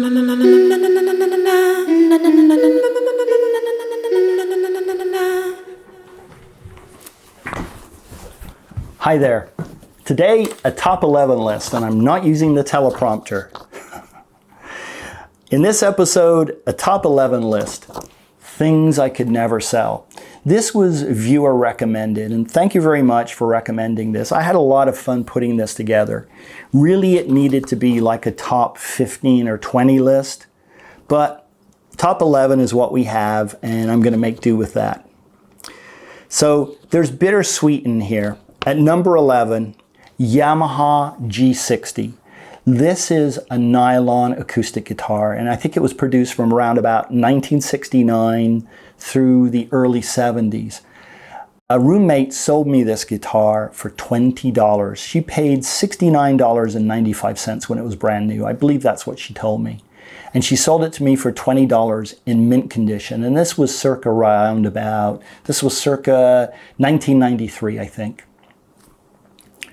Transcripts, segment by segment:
Hi there. Today, a top 11 list, and I'm not using the teleprompter. In this episode, a top 11 list, things I could never sell. This was viewer recommended, and thank you very much for recommending this. I had a lot of fun putting this together. Really, it needed to be like a top 15 or 20 list, but top 11 is what we have, and I'm going to make do with that. So there's bittersweet in here. At number 11, Yamaha G60. This is a nylon acoustic guitar, and I think it was produced from around about 1969 through the early 70s. A roommate sold me this guitar for $20. She paid $69.95 when it was brand new. I believe that's what she told me. And she sold it to me for $20 in mint condition. And this was circa 1993, I think.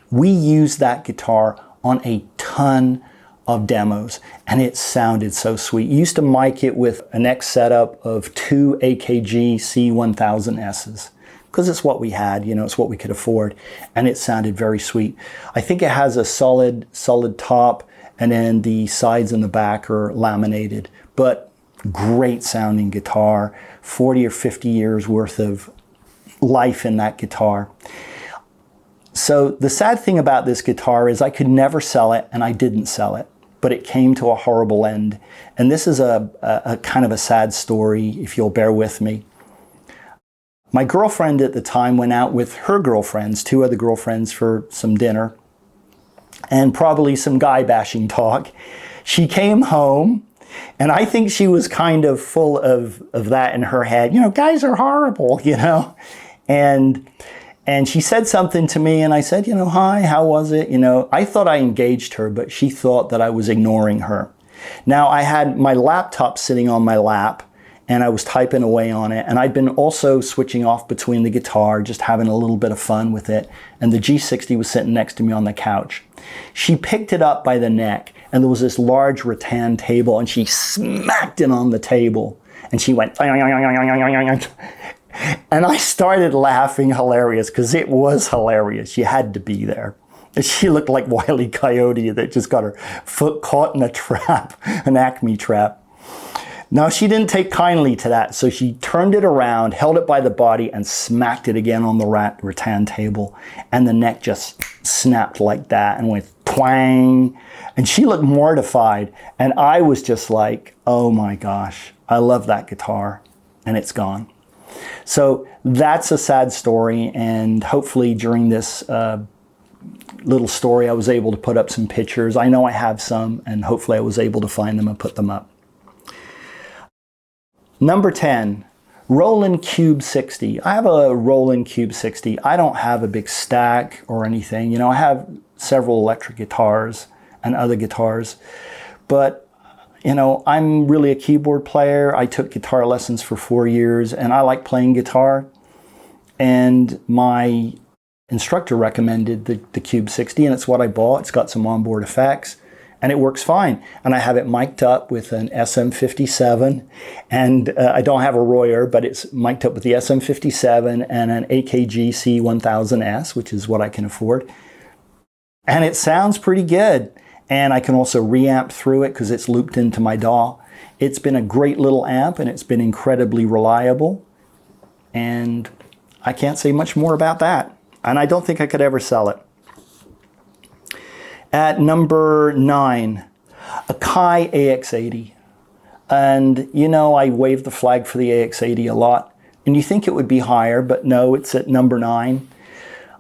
We used that guitar on a ton of demos, and it sounded so sweet. You used to mic it with an X setup of 2 AKG C1000Ss, because it's what we had, you know, it's what we could afford, and it sounded very sweet. I think it has a solid top, and then the sides and the back are laminated, but great sounding guitar, 40 or 50 years worth of life in that guitar. So the sad thing about this guitar is I could never sell it, and I didn't sell it, but it came to a horrible end. And this is a kind of a sad story, if you'll bear with me. My girlfriend at the time went out with her girlfriends, 2 other girlfriends, for some dinner and probably some guy bashing talk. She came home, and I think she was kind of full of that in her head. You know, guys are horrible, you know, and she said something to me, and I said, you know, hi, how was it? You know, I thought I engaged her, but she thought that I was ignoring her. Now, I had my laptop sitting on my lap, and I was typing away on it, and I'd been also switching off between the guitar, just having a little bit of fun with it, and the G60 was sitting next to me on the couch. She picked it up by the neck, and there was this large rattan table, and she smacked it on the table, and she went, and I started laughing hilarious, because it was hilarious. You had to be there. She looked like Wile E. Coyote that just got her foot caught in a trap, an Acme trap. Now, she didn't take kindly to that, so she turned it around, held it by the body, and smacked it again on the rattan table. And the neck just snapped like that and went twang. And she looked mortified. And I was just like, oh my gosh, I love that guitar. And it's gone. So that's a sad story, and hopefully during this little story I was able to put up some pictures. I know I have some, and hopefully I was able to find them and put them up. Number 10, Roland Cube 60. I have a Roland Cube 60. I don't have a big stack or anything. You know, I have several electric guitars and other guitars, but you know, I'm really a keyboard player. I took guitar lessons for 4 years, and I like playing guitar. And my instructor recommended the Cube 60, and it's what I bought. It's got some onboard effects, and it works fine. And I have it mic'd up with an SM57, and I don't have a Royer, but it's mic'd up with the SM57 and an AKG C1000S, which is what I can afford. And it sounds pretty good. And I can also reamp through it because it's looped into my DAW. It's been a great little amp, and it's been incredibly reliable. And I can't say much more about that. And I don't think I could ever sell it. At number 9, Akai AX80. And you know, I waved the flag for the AX80 a lot. And you think it would be higher, but no, it's at number 9.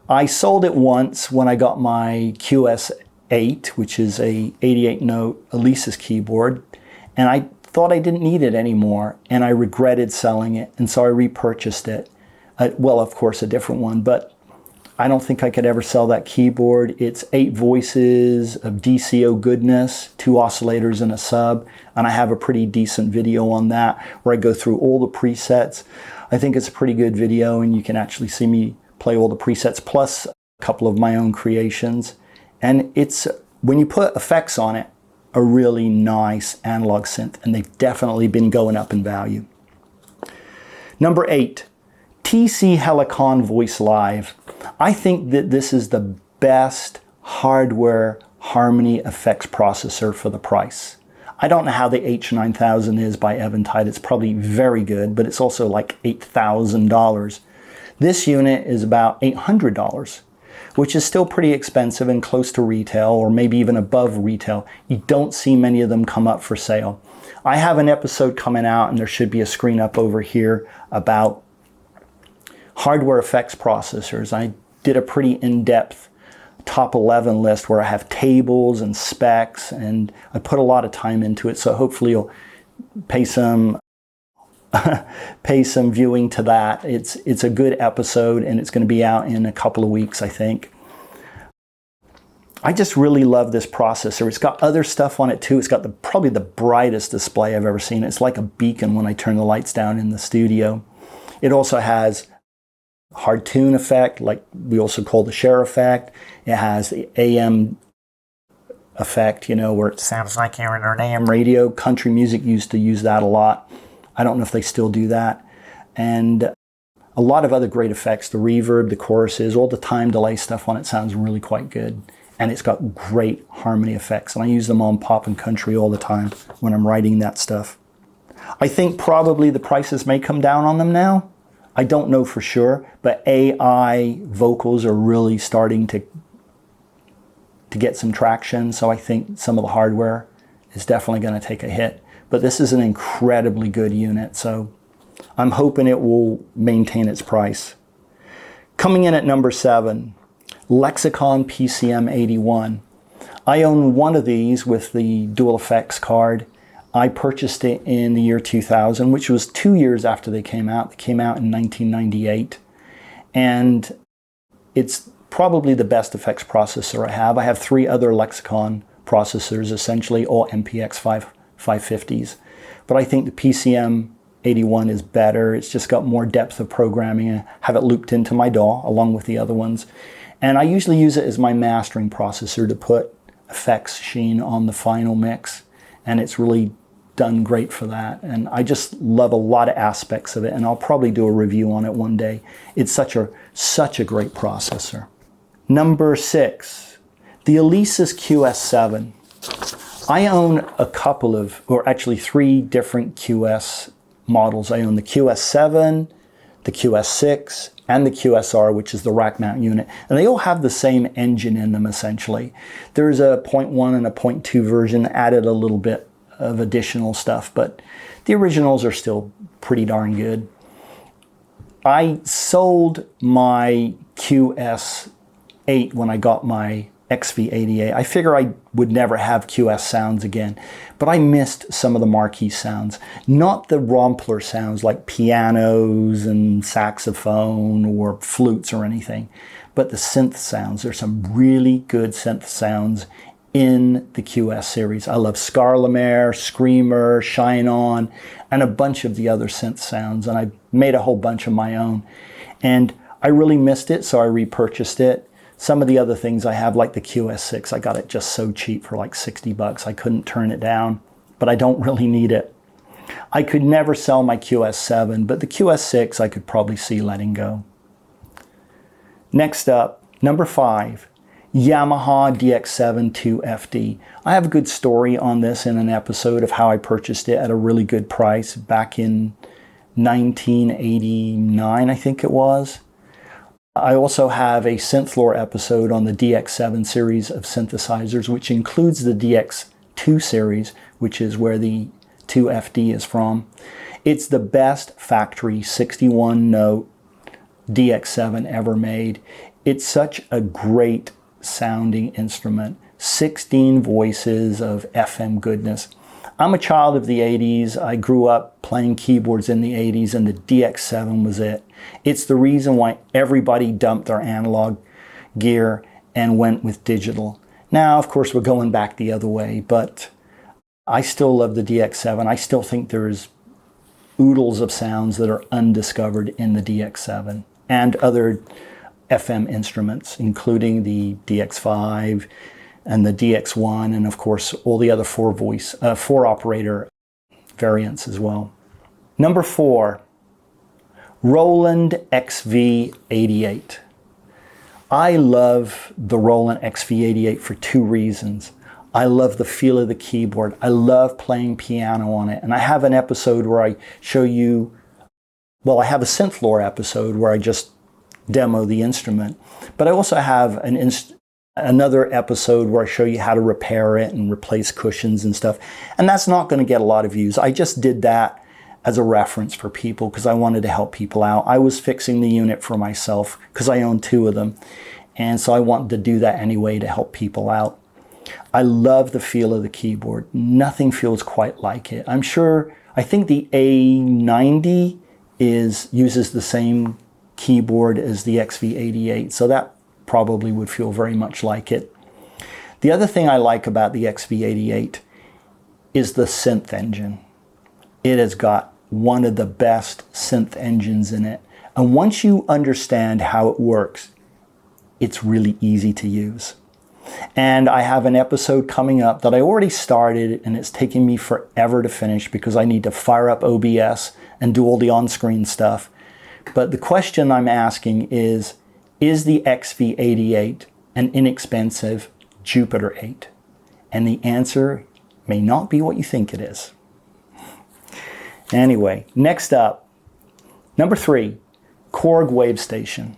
I sold it once when I got my QS8, which is a 88-note Alesis keyboard, and I thought I didn't need it anymore, and I regretted selling it, and so I repurchased it. Well, of course, a different one, but I don't think I could ever sell that keyboard. It's 8 voices of DCO goodness, 2 oscillators and a sub, and I have a pretty decent video on that where I go through all the presets. I think it's a pretty good video, and you can actually see me play all the presets, plus a couple of my own creations. And it's, when you put effects on it, a really nice analog synth, and they've definitely been going up in value. Number 8, TC Helicon Voice Live. I think that this is the best hardware harmony effects processor for the price. I don't know how the H9000 is by Eventide. It's probably very good, but it's also like $8,000. This unit is about $800, which is still pretty expensive and close to retail, or maybe even above retail. You don't see many of them come up for sale. I have an episode coming out, and there should be a screen up over here about hardware effects processors. I did a pretty in-depth top 11 list where I have tables and specs, and I put a lot of time into it, so hopefully you'll pay some viewing to that. It's a good episode, and it's going to be out in a couple of weeks, I think. I just really love this processor. It's got other stuff on it too. It's got probably the brightest display I've ever seen. It's like a beacon when I turn the lights down in the studio. It also has hard tune effect, like we also call the share effect. It has the AM effect, where it sounds like you're in an AM radio. Country music used to use that a lot. I don't know if they still do that. And a lot of other great effects, the reverb, the choruses, all the time delay stuff on it sounds really quite good. And it's got great harmony effects. And I use them on pop and country all the time when I'm writing that stuff. I think probably the prices may come down on them now. I don't know for sure, but AI vocals are really starting to get some traction. So I think some of the hardware is definitely going to take a hit. But this is an incredibly good unit, so I'm hoping it will maintain its price. Coming in at number 7, Lexicon PCM81. I own one of these with the Dual Effects card. I purchased it in the year 2000, which was 2 years after they came out. They came out in 1998. And it's probably the best effects processor I have. I have 3 other Lexicon processors, essentially all MPX 550s. But I think the PCM81 is better. It's just got more depth of programming. I have it looped into my DAW along with the other ones. And I usually use it as my mastering processor to put effects sheen on the final mix. And it's really done great for that. And I just love a lot of aspects of it, and I'll probably do a review on it one day. It's such a great processor. Number 6, the Alesis QS7. I own a couple of, or actually 3 different QS models. I own the QS7, the QS6, and the QSR, which is the rack mount unit. And they all have the same engine in them, essentially. There's a 0.1 and a 0.2 version, added a little bit of additional stuff, but the originals are still pretty darn good. I sold my QS8 when I got my XV88. I figure I would never have QS sounds again, but I missed some of the marquee sounds. Not the rompler sounds like pianos and saxophone or flutes or anything, but the synth sounds. There's some really good synth sounds in the QS series. I love Scarlett, Screamer, Shine On, and a bunch of the other synth sounds, and I made a whole bunch of my own. And I really missed it, so I repurchased it. Some of the other things I have, like the QS6, I got it just so cheap for like $60. I couldn't turn it down, but I don't really need it. I could never sell my QS7, but the QS6 I could probably see letting go. Next up, number 5, Yamaha DX7 2FD. I have a good story on this in an episode of how I purchased it at a really good price back in 1989, I think it was. I also have a Synth-Lore episode on the DX7 series of synthesizers, which includes the DX2 series, which is where the 2FD is from. It's the best factory 61-note DX7 ever made. It's such a great sounding instrument. 16 voices of FM goodness. I'm a child of the 80s. I grew up playing keyboards in the 80s, and the DX7 was it. It's the reason why everybody dumped their analog gear and went with digital. Now, of course, we're going back the other way, but I still love the DX7. I still think there's oodles of sounds that are undiscovered in the DX7 and other FM instruments, including the DX5, and the DX1, and of course all the other four operator variants as well. Number 4, Roland XV88. I love the Roland XV88 for 2 reasons. I love the feel of the keyboard. I love playing piano on it. And I have an episode where I show you, well, I have a synth lore episode where I just demo the instrument. But I also have another episode where I show you how to repair it and replace cushions and stuff. And that's not going to get a lot of views. I just did that as a reference for people because I wanted to help people out. I was fixing the unit for myself because I own 2 of them. And so I wanted to do that anyway to help people out. I love the feel of the keyboard. Nothing feels quite like it. I think the A90 uses the same keyboard as the XV88, so that probably would feel very much like it. The other thing I like about the XV88 is the synth engine. It has got one of the best synth engines in it. And once you understand how it works, it's really easy to use. And I have an episode coming up that I already started, and it's taking me forever to finish because I need to fire up OBS and do all the on-screen stuff. But the question I'm asking is the XV88 an inexpensive Jupiter 8? And the answer may not be what you think it is. Anyway, next up, number 3, Korg WaveStation.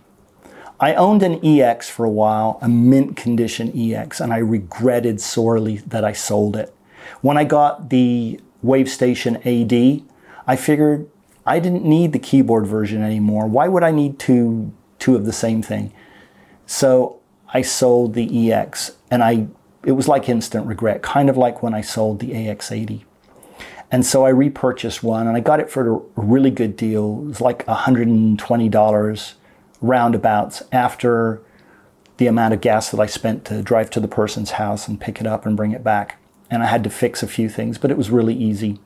I owned an EX for a while, a mint condition EX, and I regretted sorely that I sold it. When I got the WaveStation AD, I figured I didn't need the keyboard version anymore. Why would I need two of the same thing? So I sold the EX, and it was like instant regret, kind of like when I sold the AX80. And so I repurchased one, and I got it for a really good deal. It was like $120 roundabouts after the amount of gas that I spent to drive to the person's house and pick it up and bring it back. And I had to fix a few things, but it was really easy.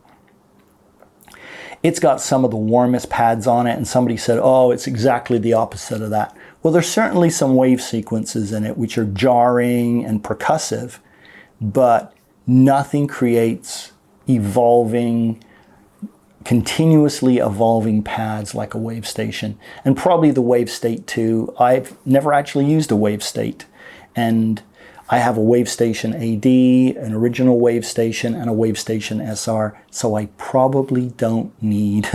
It's got some of the warmest pads on it, and somebody said, oh, it's exactly the opposite of that. Well, there's certainly some wave sequences in it which are jarring and percussive, but nothing creates continuously evolving pads like a WaveStation. And probably the WaveState 2. I've never actually used a WaveState. And I have a WaveStation AD, an original WaveStation, and a WaveStation SR, so I probably don't need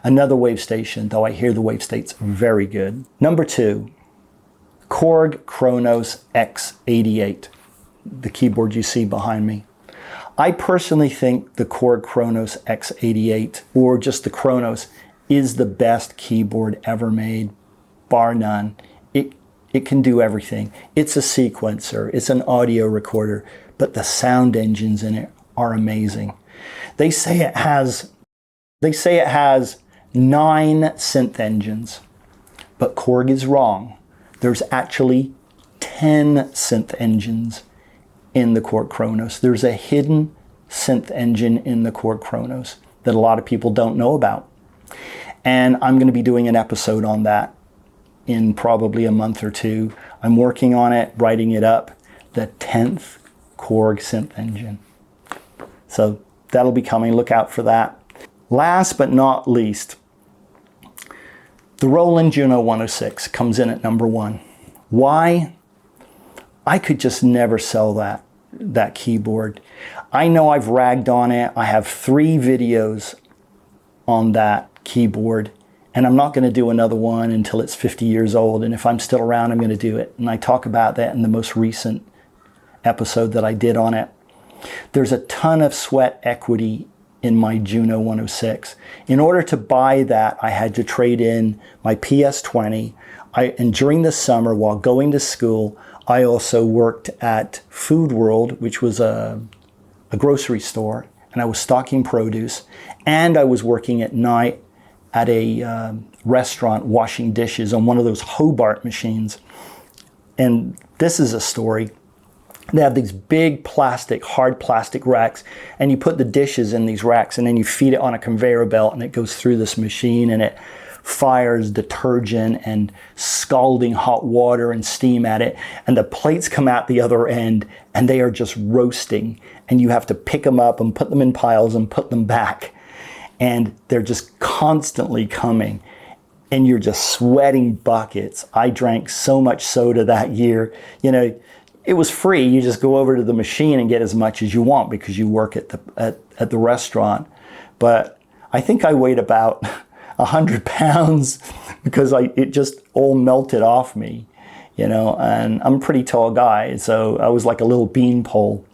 another WaveStation, though I hear the WaveState's very good. Number 2, Korg Kronos X88, the keyboard you see behind me. I personally think the Korg Kronos X88, or just the Kronos, is the best keyboard ever made, bar none. It can do everything. It's a sequencer, it's an audio recorder, but the sound engines in it are amazing. They say it has 9 synth engines, but Korg is wrong. There's actually 10 synth engines in the Korg Kronos. There's a hidden synth engine in the Korg Kronos that a lot of people don't know about. And I'm going to be doing an episode on that in probably a month or 2. I'm working on it, writing it up, the 10th Korg synth engine. So that'll be coming, look out for that. Last but not least, the Roland Juno 106 comes in at number 1. Why? I could just never sell that keyboard. I know I've ragged on it. I have 3 videos on that keyboard, and I'm not going to do another one until it's 50 years old. And if I'm still around, I'm going to do it. And I talk about that in the most recent episode that I did on it. There's a ton of sweat equity in my Juno 106. In order to buy that, I had to trade in my PS20. And during the summer, while going to school, I also worked at Food World, which was a grocery store, and I was stocking produce. And I was working at night at a restaurant washing dishes on one of those Hobart machines. And this is a story. They have these big hard plastic racks, and you put the dishes in these racks, and then you feed it on a conveyor belt, and it goes through this machine, and it fires, detergent, and scalding hot water and steam at it. And the plates come out the other end and they are just roasting. And you have to pick them up and put them in piles and put them back. And they're just constantly coming. And you're just sweating buckets. I drank so much soda that year. You know, it was free. You just go over to the machine and get as much as you want because you work at the restaurant. But I think I weighed about 100 pounds because it just all melted off me, you know, and I'm a pretty tall guy, so I was like a little beanpole.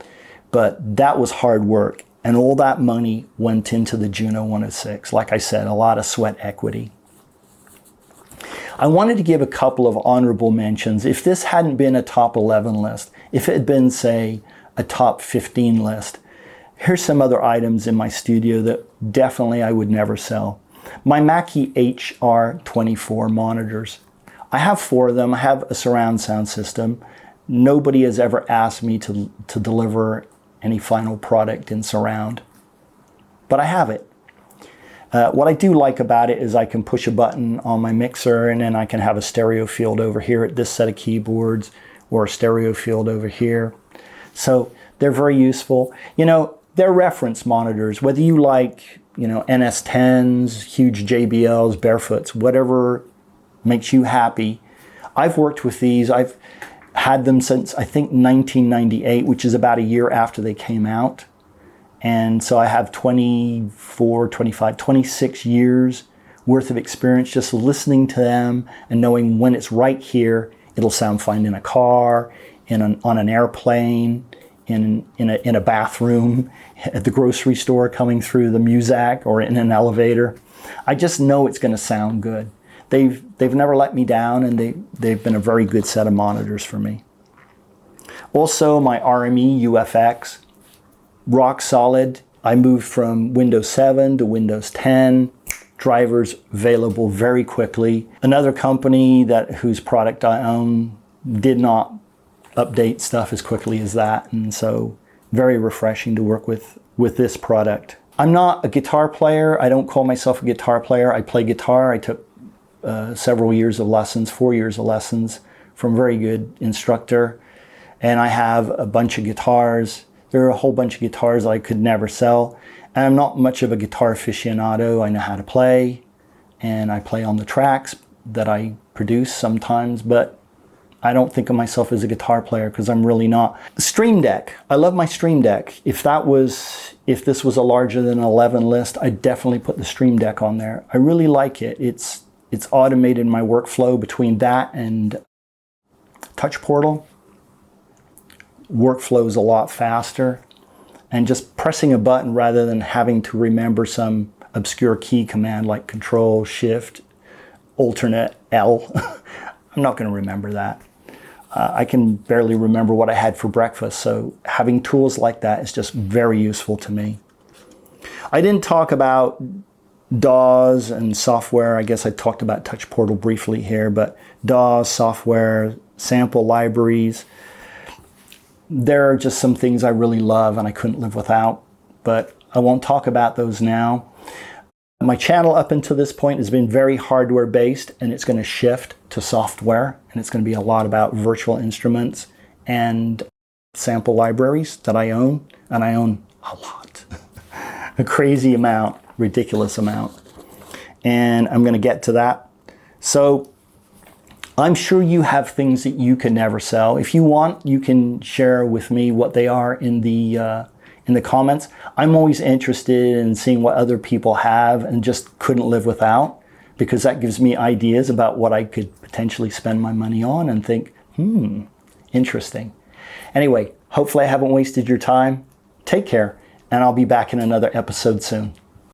But that was hard work. And all that money went into the Juno 106. Like I said, a lot of sweat equity. I wanted to give a couple of honorable mentions. If this hadn't been a top 11 list, if it had been, say, a top 15 list, here's some other items in my studio that definitely I would never sell. My Mackie HR24 monitors. I have 4 of them. I have a surround sound system. Nobody has ever asked me to deliver any final product in surround, but I have it. What I do like about it is I can push a button on my mixer and then I can have a stereo field over here at this set of keyboards or a stereo field over here. So they're very useful. You know, they're reference monitors, whether you like, you know, NS10s, huge JBLs, Barefoots, whatever makes you happy. I've worked with these. I've had them since, I think, 1998, which is about a year after they came out. And so I have 24, 25, 26 years worth of experience just listening to them and knowing when it's right here, it'll sound fine in a car, on an airplane, in a bathroom, at the grocery store, coming through the Muzak, or in an elevator. I just know it's going to sound good. They've never let me down, and they've been a very good set of monitors for me. Also, my RME UFX, rock solid. I moved from Windows 7 to Windows 10. Drivers available very quickly. Another company whose product I own did not update stuff as quickly as that, and so very refreshing to work with this product. I'm not a guitar player. I don't call myself a guitar player. I play guitar. I took several years of lessons, 4 years of lessons from a very good instructor, and I have a bunch of guitars. There are a whole bunch of guitars I could never sell. And I'm not much of a guitar aficionado. I know how to play, and I play on the tracks that I produce sometimes, but I don't think of myself as a guitar player because I'm really not. Stream Deck. I love my Stream Deck. If this was a larger than 11 list, I'd definitely put the Stream Deck on there. I really like it. It's automated my workflow between that and Touch Portal. Workflow is a lot faster, and just pressing a button rather than having to remember some obscure key command like Control, Shift, Alternate, L. I'm not going to remember that. I can barely remember what I had for breakfast, so having tools like that is just very useful to me. I didn't talk about DAWs and software. I guess I talked about Touch Portal briefly here, but DAWs, software, sample libraries, there are just some things I really love and I couldn't live without, but I won't talk about those now. My channel up until this point has been very hardware based, and it's going to shift to software, and it's going to be a lot about virtual instruments and sample libraries that I own, and I own a lot. A crazy amount, ridiculous amount. And I'm going to get to that. So I'm sure you have things that you can never sell. If you want, you can share with me what they are in the comments. I'm always interested in seeing what other people have and just couldn't live without, because that gives me ideas about what I could potentially spend my money on and think, interesting. Anyway, hopefully I haven't wasted your time. Take care, and I'll be back in another episode soon.